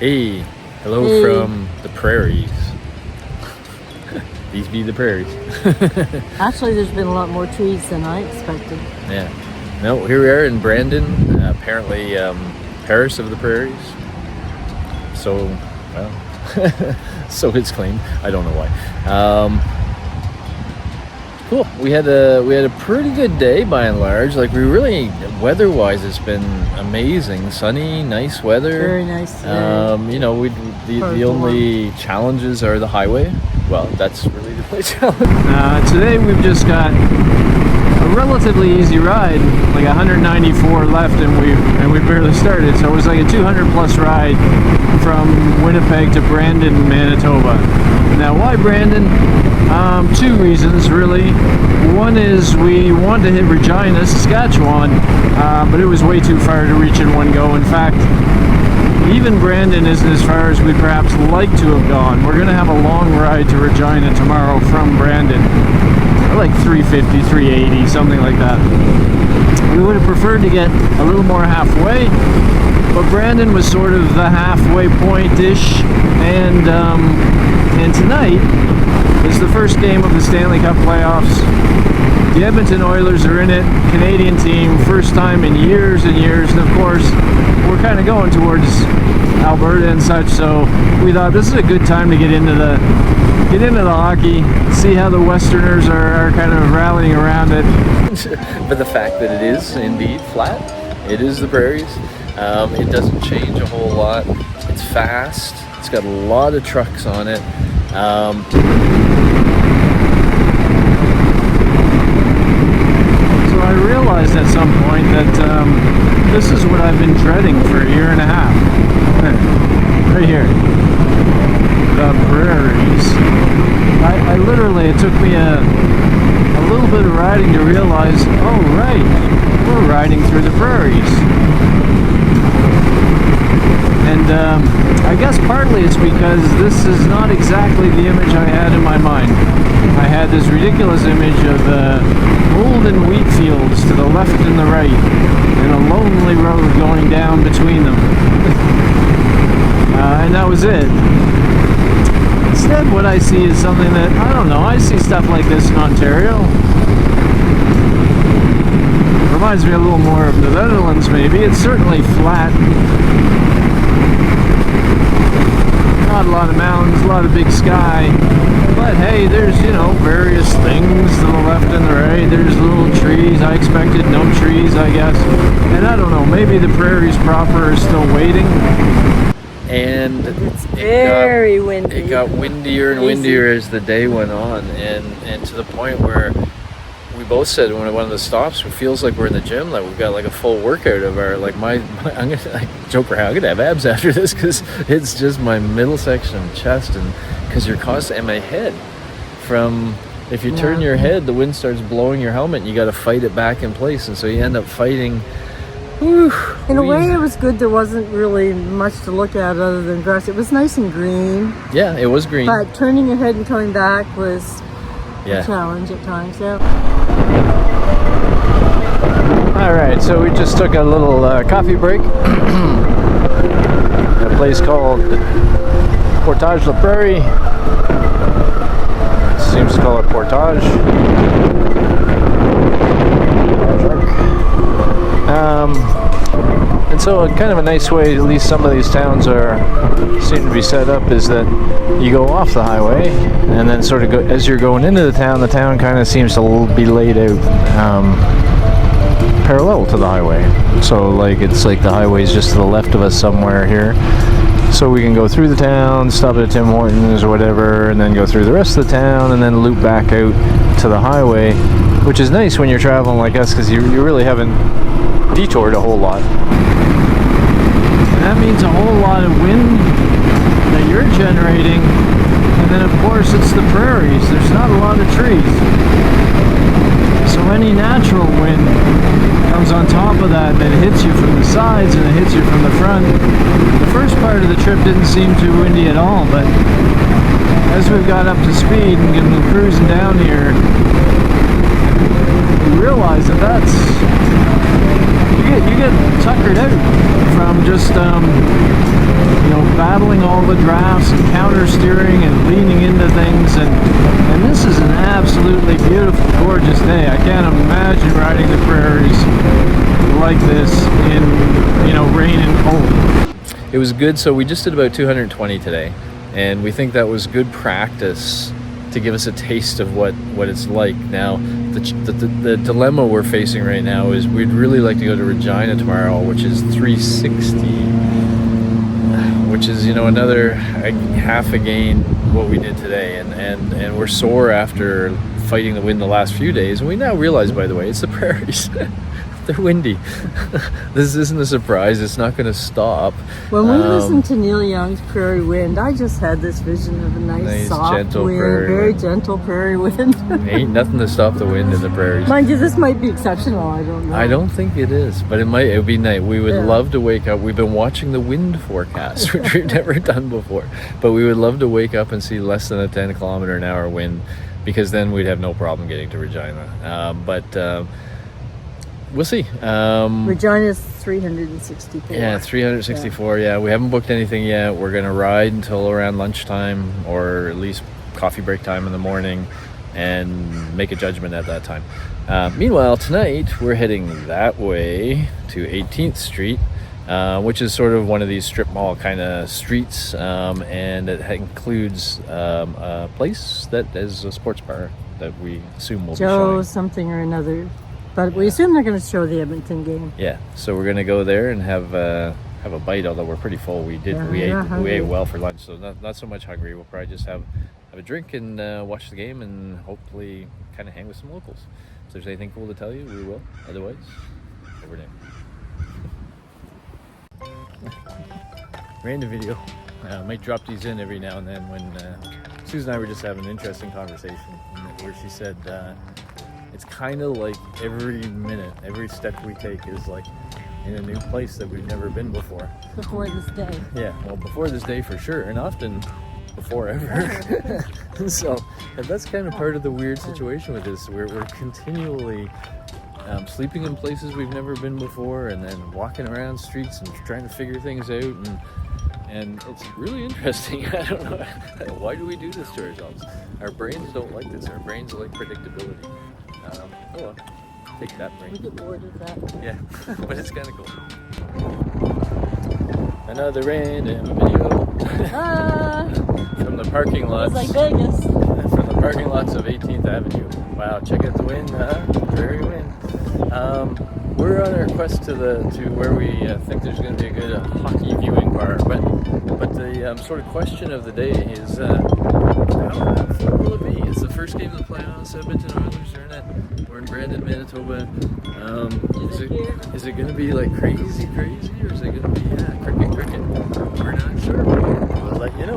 Hey, hello Hey. from the prairies. These be the prairies. Actually, there's been a lot more trees than I expected. Yeah. No, here we are in Brandon, apparently Paris of the prairies. So, well, so it's claimed. I don't know why. Cool. We had a pretty good day by and large. Like we really, weather-wise, it's been amazing. Sunny, nice weather. Very nice today. The only challenges are the highway. Well, that's really the only challenge. Today we've just got a relatively easy ride, like 194 left, and we barely started. So it was like a 200+ ride from Winnipeg to Brandon, Manitoba. Now, why Brandon? Two reasons really. One is we wanted to hit Regina, Saskatchewan, but it was way too far to reach in one go. In fact, even Brandon isn't as far as we'd perhaps like to have gone. We're going to have a long ride to Regina tomorrow from Brandon. Like 350, 380, something like that. We would have preferred to get a little more halfway, but Brandon was sort of the halfway point-ish, and tonight is the first game of the Stanley Cup playoffs. The Edmonton Oilers are in it, Canadian team, first time in years and years, and of course, we're kind of going towards Alberta and such, so we thought this is a good time to get into the hockey, see how the Westerners are kind of rallying around it. But the fact that it is indeed flat, it is the prairies, it doesn't change a whole lot. It's fast, it's got a lot of trucks on it. So I realized at some point that this is what I've been dreading for a year and a half. Right here. The prairies. I literally, it took me a little bit of riding to realize, oh right, we're riding through the prairies. And I guess partly it's because this is not exactly the image I had in my mind. I had this ridiculous image of golden wheat fields to the left and the right, and a lonely road going down between them. And that was it. Instead, what I see is something that, I don't know, I see stuff like this in Ontario. Reminds me a little more of the Netherlands, maybe. It's certainly flat. Not a lot of mountains, a lot of big sky. But hey, there's, various things to the left and the right. There's little trees. I expected no trees, I guess. And I don't know, maybe the prairies proper are still waiting. And It's very windy. It got windier and windier as the day went on, and to the point where we both said when one of the stops, it feels like we're in the gym, like we've got like a full workout of our I'm gonna joke around, I'm gonna have abs after this because it's just my middle section of chest, and because you're constantly, and my head, from if you turn your head, the wind starts blowing your helmet, and you got to fight it back in place, and so you end up fighting. In a way, it was good. There wasn't really much to look at other than grass. It was nice and green. Yeah, it was green. But turning your head and coming back was a challenge at times, yeah. All right, so we just took a little coffee break. A place called Portage La Prairie. Seems to call it Portage. And so kind of a nice way, at least some of these towns seem to be set up, is that you go off the highway and then sort of as you're going into the town kind of seems to be laid out parallel to the highway. So like it's like the highway's just to the left of us somewhere here. So we can go through the town, stop at Tim Hortons or whatever, and then go through the rest of the town and then loop back out to the highway, which is nice when you're traveling like us because you really haven't detoured a whole lot. And that means a whole lot of wind that you're generating, and then of course it's the prairies. There's not a lot of trees. So any natural wind comes on top of that, and it hits you from the sides and it hits you from the front. The first part of the trip didn't seem too windy at all, but as we've got up to speed and getting cruising down here, you realize that's you get tuckered out from just you know, battling all the drafts and counter steering and leaning into things, and this is an absolutely beautiful, gorgeous day. I can't imagine riding the prairies like this in, you know, rain and cold. It was good. So we just did about 220 today, and we think that was good practice to give us a taste of what it's like. Now, the dilemma we're facing right now is we'd really like to go to Regina tomorrow, which is 360, which is, you know, another half again what we did today, and we're sore after fighting the wind the last few days, and we now realize, by the way, it's the prairies. They're windy. This isn't a surprise. It's not going to stop. When we listened to Neil Young's Prairie Wind, I just had this vision of a nice soft gentle wind, prairie wind. gentle prairie wind. Ain't nothing to stop the wind in the prairies. Mind you, this might be exceptional. I don't know. I don't think it is, but it would be nice. We would Yeah. love to wake up. We've been watching the wind forecast, which we've never done before, but we would love to wake up and see less than a 10 kilometer an hour wind, because then we'd have no problem getting to Regina. But we'll see. Regina's 364. Yeah, 364. Yeah, we haven't booked anything yet. We're gonna ride until around lunchtime, or at least coffee break time in the morning, and make a judgment at that time. Meanwhile, tonight we're heading that way to 18th Street, which is sort of one of these strip mall kind of streets, and it includes a place that is a sports bar that we assume will be Joe showing. something or another. But we assume they're going to show the Edmonton game. Yeah, so we're gonna go there and have a bite. Although we're pretty full, we ait well for lunch, so not so much hungry. We'll probably just have a drink and watch the game, and hopefully kind of hang with some locals. If there's anything cool to tell you, we will. Otherwise, over there. Random video. Might drop these in every now and then when Susan and I were just having an interesting conversation where she said. It's kind of like every minute, every step we take is like in a new place that we've never been before. Before this day. Yeah, well, before this day for sure, and often before ever. So that's kind of part of the weird situation with this. We're continually sleeping in places we've never been before, and then walking around streets and trying to figure things out, and it's really interesting. I don't know, why do we do this to ourselves? Our brains don't like this. Our brains like predictability. Oh well, take that brain. We get bored of that. Yeah, but it's kind of cool. Another random video from the parking lots. It's like Vegas. From the parking lots of 18th Avenue. Wow, check out the wind, prairie wind. We're on our quest to where we think there's going to be a good hockey viewing bar, but the sort of question of the day is how full will it be? It's the first game of the playoffs. Edmonton Oilers are in it. We're in Brandon, Manitoba. Is it going to be like crazy, or is it going to be cricket? We're not sure. We'll let you know.